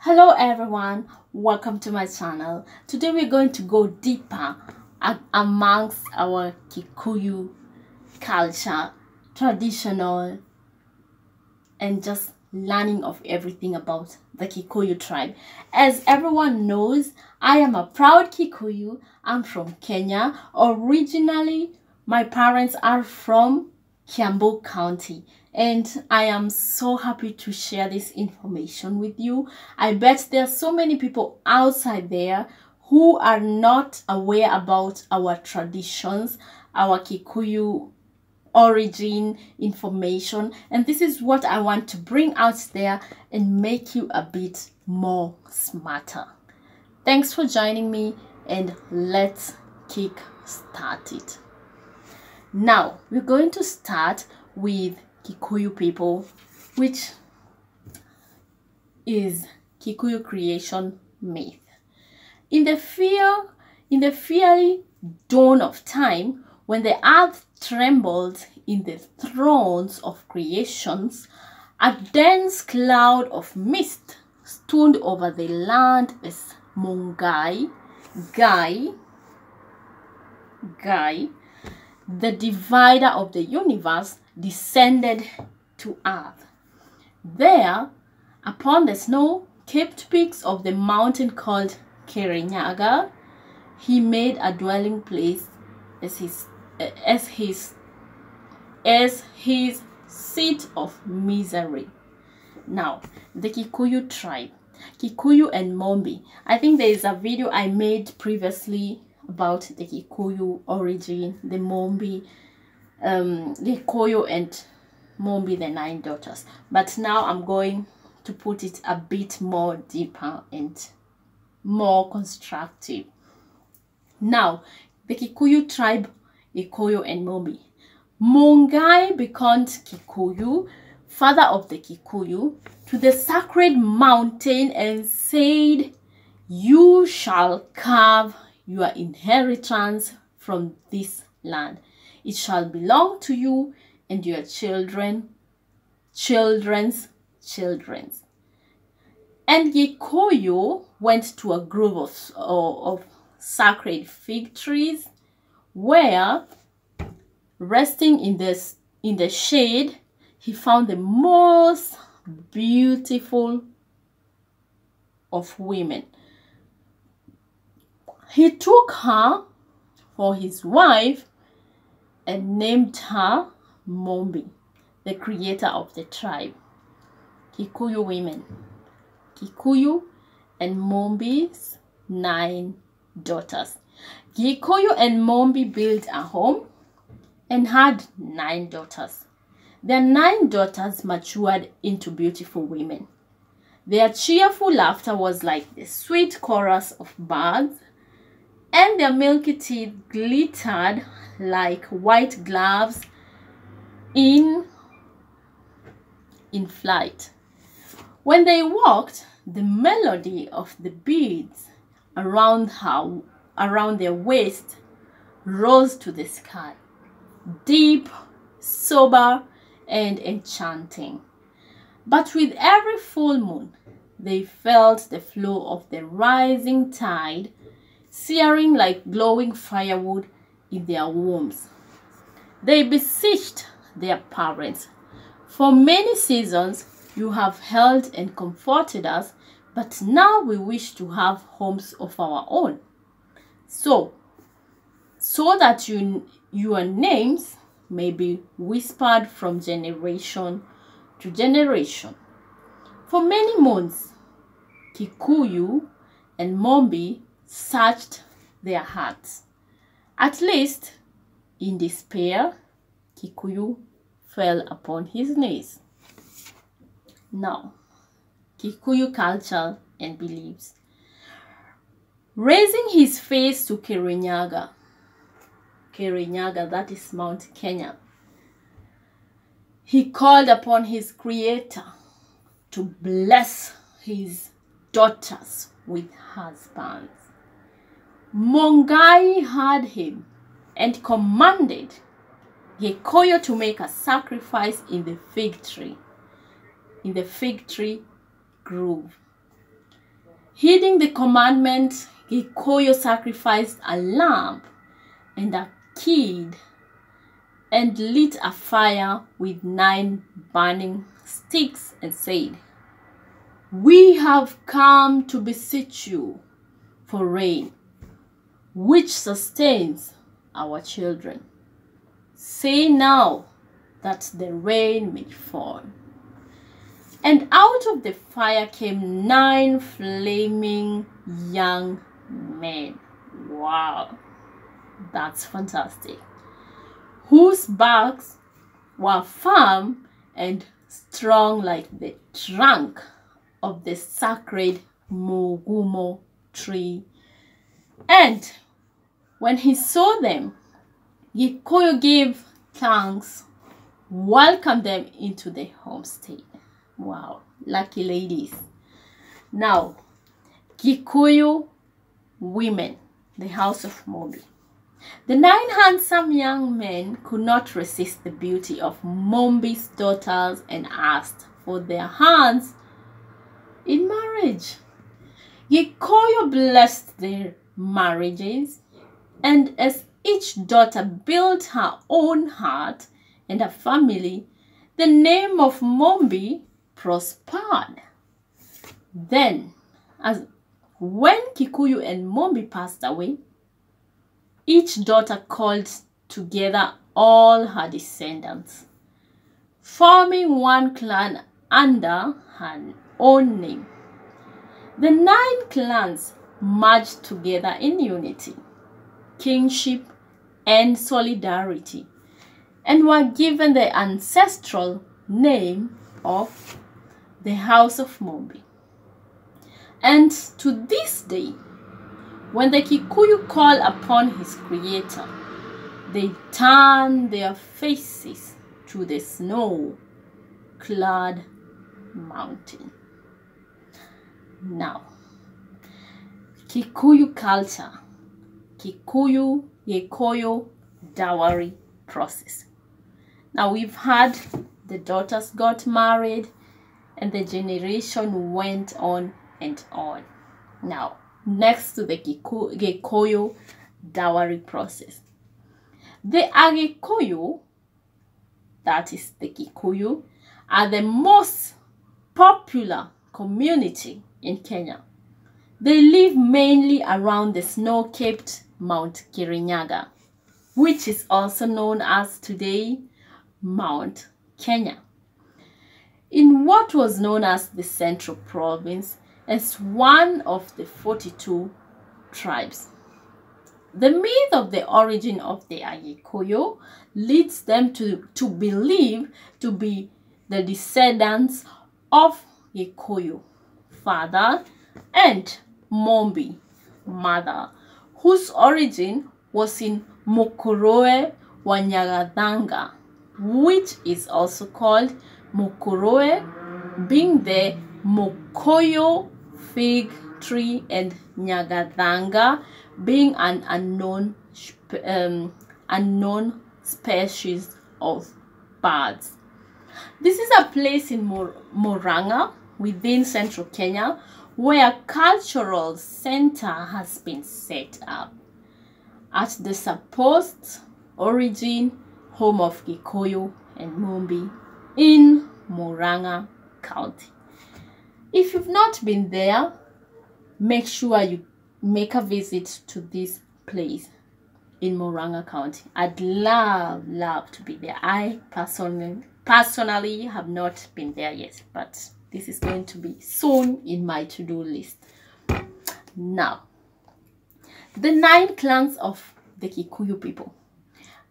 Hello everyone, welcome to my channel. Today we're going to go deeper amongst our Kikuyu culture, traditional, and just learning of everything about the Kikuyu tribe. As everyone knows, I am a proud Kikuyu. I'm from Kenya. Originally, my parents are from Kiambu County, and I am so happy to share this information with you. I bet there are so many people outside there who are not aware about our traditions, our Kikuyu origin information, and this is what I want to bring out there and make you a bit more smarter. Thanks for joining me, and let's kick start it. Now we're going to start with Kikuyu people, which is Kikuyu creation myth. In the fiery dawn of time, when the earth trembled in the thrones of creations, a dense cloud of mist stood over the land as Mungai, Guy, the divider of the universe, descended to earth. There, upon the snow-capped peaks of the mountain called Kirinyaga, he made a dwelling place as his seat of misery. Now, the Kikuyu tribe, Kikuyu and Mombi. I think there is a video I made previously about the Kikuyu origin, the Mombi, the Kikuyu and Mombi, the 9 daughters. But now I'm going to put it a bit more deeper and more constructive. Now, the Kikuyu tribe, Kikuyu and Mombi. Mungai beckoned Kikuyu, father of the Kikuyu, to the sacred mountain and said, "You shall carve your inheritance from this land. It shall belong to you and your children's children." And Kikuyu went to a grove of sacred fig trees, where, resting in the shade, he found the most beautiful of women. He took her for his wife and named her Mombi, the creator of the tribe. Kikuyu women. Kikuyu and Mombi's 9 daughters. Kikuyu and Mombi built a home and had 9 daughters. Their 9 daughters matured into beautiful women. Their cheerful laughter was like the sweet chorus of birds, and their milky teeth glittered like white gloves in flight. When they walked, the melody of the beads around their waist rose to the sky, deep, sober, and enchanting. But with every full moon, they felt the flow of the rising tide, searing like glowing firewood in their wombs. They beseeched their parents, "For many seasons you have held and comforted us, but now we wish to have homes of our own, so that your names may be whispered from generation to generation." For many months, Kikuyu and Mombi searched their hearts. At least, in despair, Kikuyu fell upon his knees. Now, Kikuyu culture and beliefs. Raising his face to Kirinyaga, that is Mount Kenya, he called upon his creator to bless his daughters with husbands. Mungai heard him and commanded Kikuyu to make a sacrifice in the fig tree grove. Heeding the commandment, Kikuyu sacrificed a lamb and a kid and lit a fire with 9 burning sticks and said, "We have come to beseech you for rain, which sustains our children. Say now that the rain may fall." And out of the fire came 9 flaming young men. Wow, that's fantastic. Whose backs were firm and strong like the trunk of the sacred Mugumo tree. And when he saw them, Kikuyu gave thanks, welcomed them into the homestead. Wow, lucky ladies. Now, Kikuyu Women, the house of Mombi. The 9 handsome young men could not resist the beauty of Mombi's daughters and asked for their hands in marriage. Kikuyu blessed their marriages, and as each daughter built her own heart and a family, the name of Mombi prospered. Then, when Kikuyu and Mombi passed away, each daughter called together all her descendants, forming one clan under her own name. The 9 clans merged together in unity, kingship, and solidarity, and were given the ancestral name of the House of Mombi. And to this day, when the Kikuyu call upon his creator, they turn their faces to the snow-clad mountain. Now, Kikuyu culture, Kikuyu Dowry process. Now we've had the daughters got married and the generation went on and on. Now, next to the Kikuyu dowry process. The Agikuyu, that is the Kikuyu, are the most popular community in Kenya. They live mainly around the snow-capped Mount Kirinyaga, which is also known as today Mount Kenya, in what was known as the Central Province, as one of the 42 tribes. The myth of the origin of the Agikuyu leads them to believe to be the descendants of Kikuyu, father, and Mombi, mother, whose origin was in Mukuroe wa Nyagathanga, which is also called Mukuroe, being the Mokoyo fig tree, and Nyagathanga being an unknown species of birds. This is a place in Murang'a within central Kenya where a cultural center has been set up at the supposed origin home of Kikuyu and Mombi in Murang'a County. If you've not been there, make sure you make a visit to this place in Murang'a County. I'd love to be there. I personally have not been there yet, but this is going to be soon in my to-do list. Now, the 9 clans of the Kikuyu people.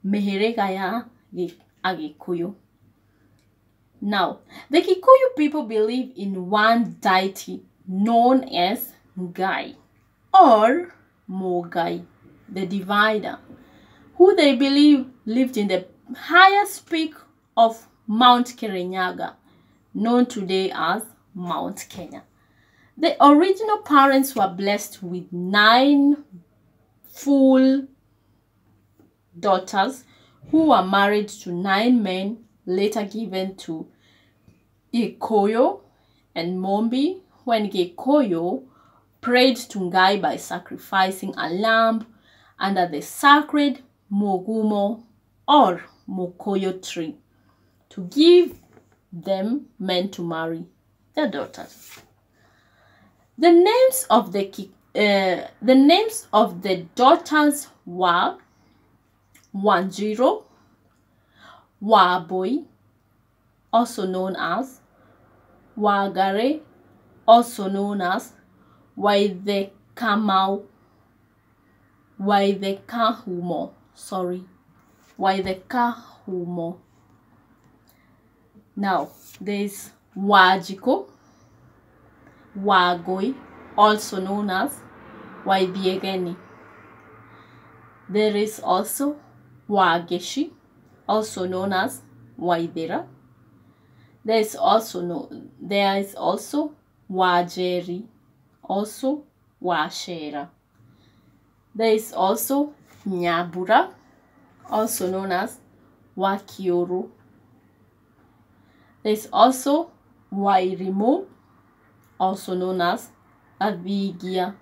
Meherega ya Agikuyu. Now, the Kikuyu people believe in one deity known as Ngai or Mogai, the divider, who they believe lived in the highest peak of Mount Kirinyaga, known today as Mount Kenya. The original parents were blessed with 9 full daughters who were married to 9 men, later given to Kikuyu and Mombi when Kikuyu prayed to Ngai by sacrificing a lamb under the sacred Mogumo or Mokoyo tree to give them men to marry their daughters. The names of the daughters were Wanjiro, Waboi, also known as Wagare, also known as Waithekahumo. Now, there's Wajiko, Wagoi, also known as Waithiegeni. There is also Wageshi, also known as Waithira. There is also Wajeri, also Washera. There is also Nyabura, also known as Wakioru. There is also Wairimo, also known as Gadvigia,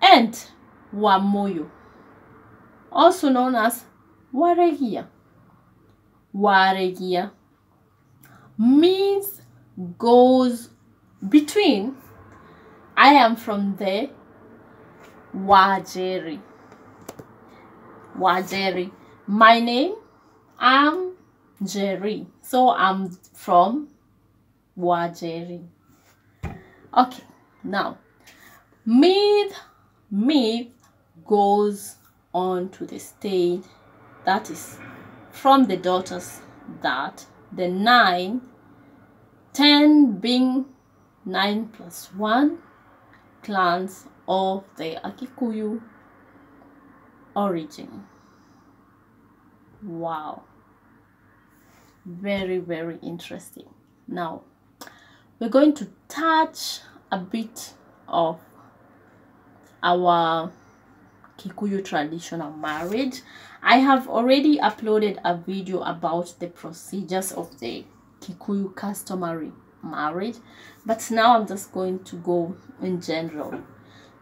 and Wamoyo, also known as Waregia. Waregia means goes between. I am from the Wajeri. My name, I'm Jerry, so I'm from Wajeri. Okay, now myth goes on to the state that is from the daughters that the 10 being 9 plus 1 clans of the Kikuyu origin. Wow, very, very interesting. Now we're going to touch a bit of our Kikuyu traditional marriage. I have already uploaded a video about the procedures of the Kikuyu customary marriage, but now I'm just going to go in general.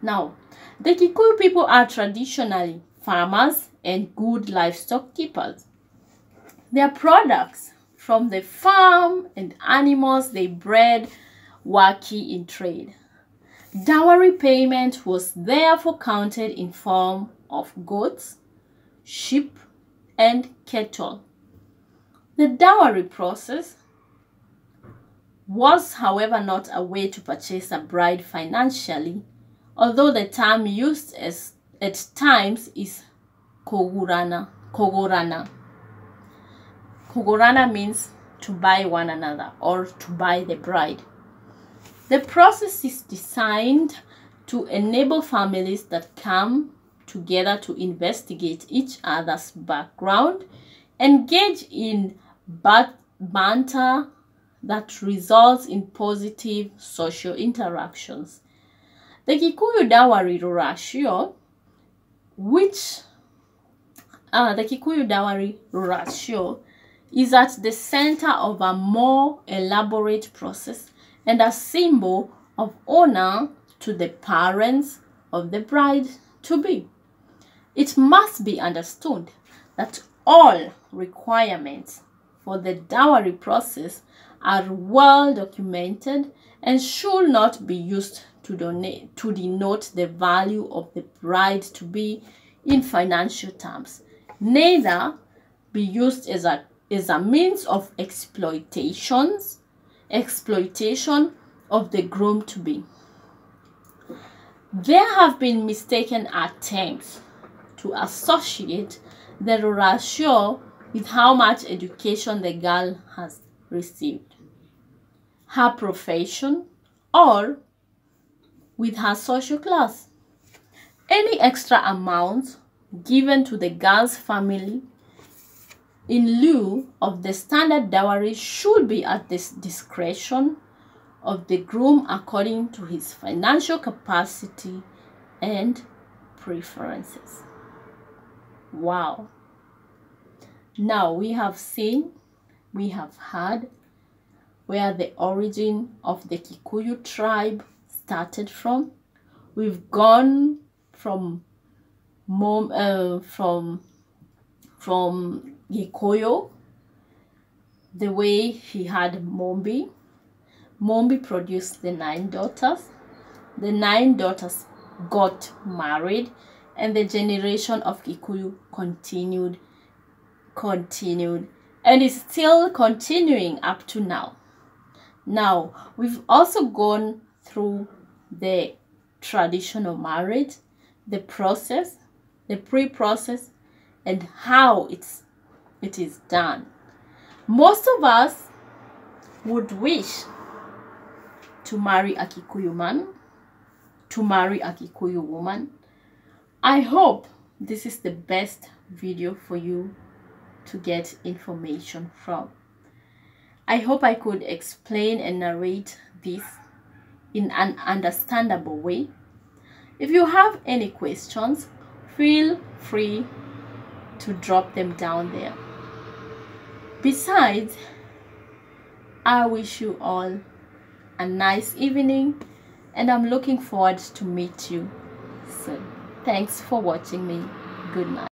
Now, the Kikuyu people are traditionally farmers and good livestock keepers. Their products from the farm and animals they bred were key in trade. Dowry payment was therefore counted in form of goats, sheep, and cattle. The dowry process was, however, not a way to purchase a bride financially, although the term used at times is kogorana. Kogorana means to buy one another or to buy the bride. The process is designed to enable families that come together to investigate each other's background, engage in banter that results in positive social interactions. The Kikuyu Dowry ratio, is at the center of a more elaborate process and a symbol of honor to the parents of the bride-to-be. It must be understood that all requirements for the dowry process are well documented and should not be used to denote the value of the bride-to-be in financial terms, neither be used as a means of exploitation of the groom-to-be. There have been mistaken attempts to associate the ratio with how much education the girl has received, her profession, or with her social class. Any extra amount given to the girl's family in lieu of the standard dowry should be at the discretion of the groom according to his financial capacity and preferences. Wow. Now we have seen, we have heard, where the origin of the Kikuyu tribe started from. We've gone from Gikuyu, the way he had Mombi. Mombi produced the 9 daughters. The 9 daughters got married, and the generation of Kikuyu continued, and is still continuing up to now. Now, we've also gone through the traditional marriage, the process, the pre-process, and how it is done. Most of us would wish to marry a Kikuyu man, to marry a Kikuyu woman. I hope this is the best video for you to get information from. I hope I could explain and narrate this in an understandable way. If you have any questions, feel free to drop them down there. Besides, I wish you all a nice evening, and I'm looking forward to meet you soon. Thanks for watching me. Good night.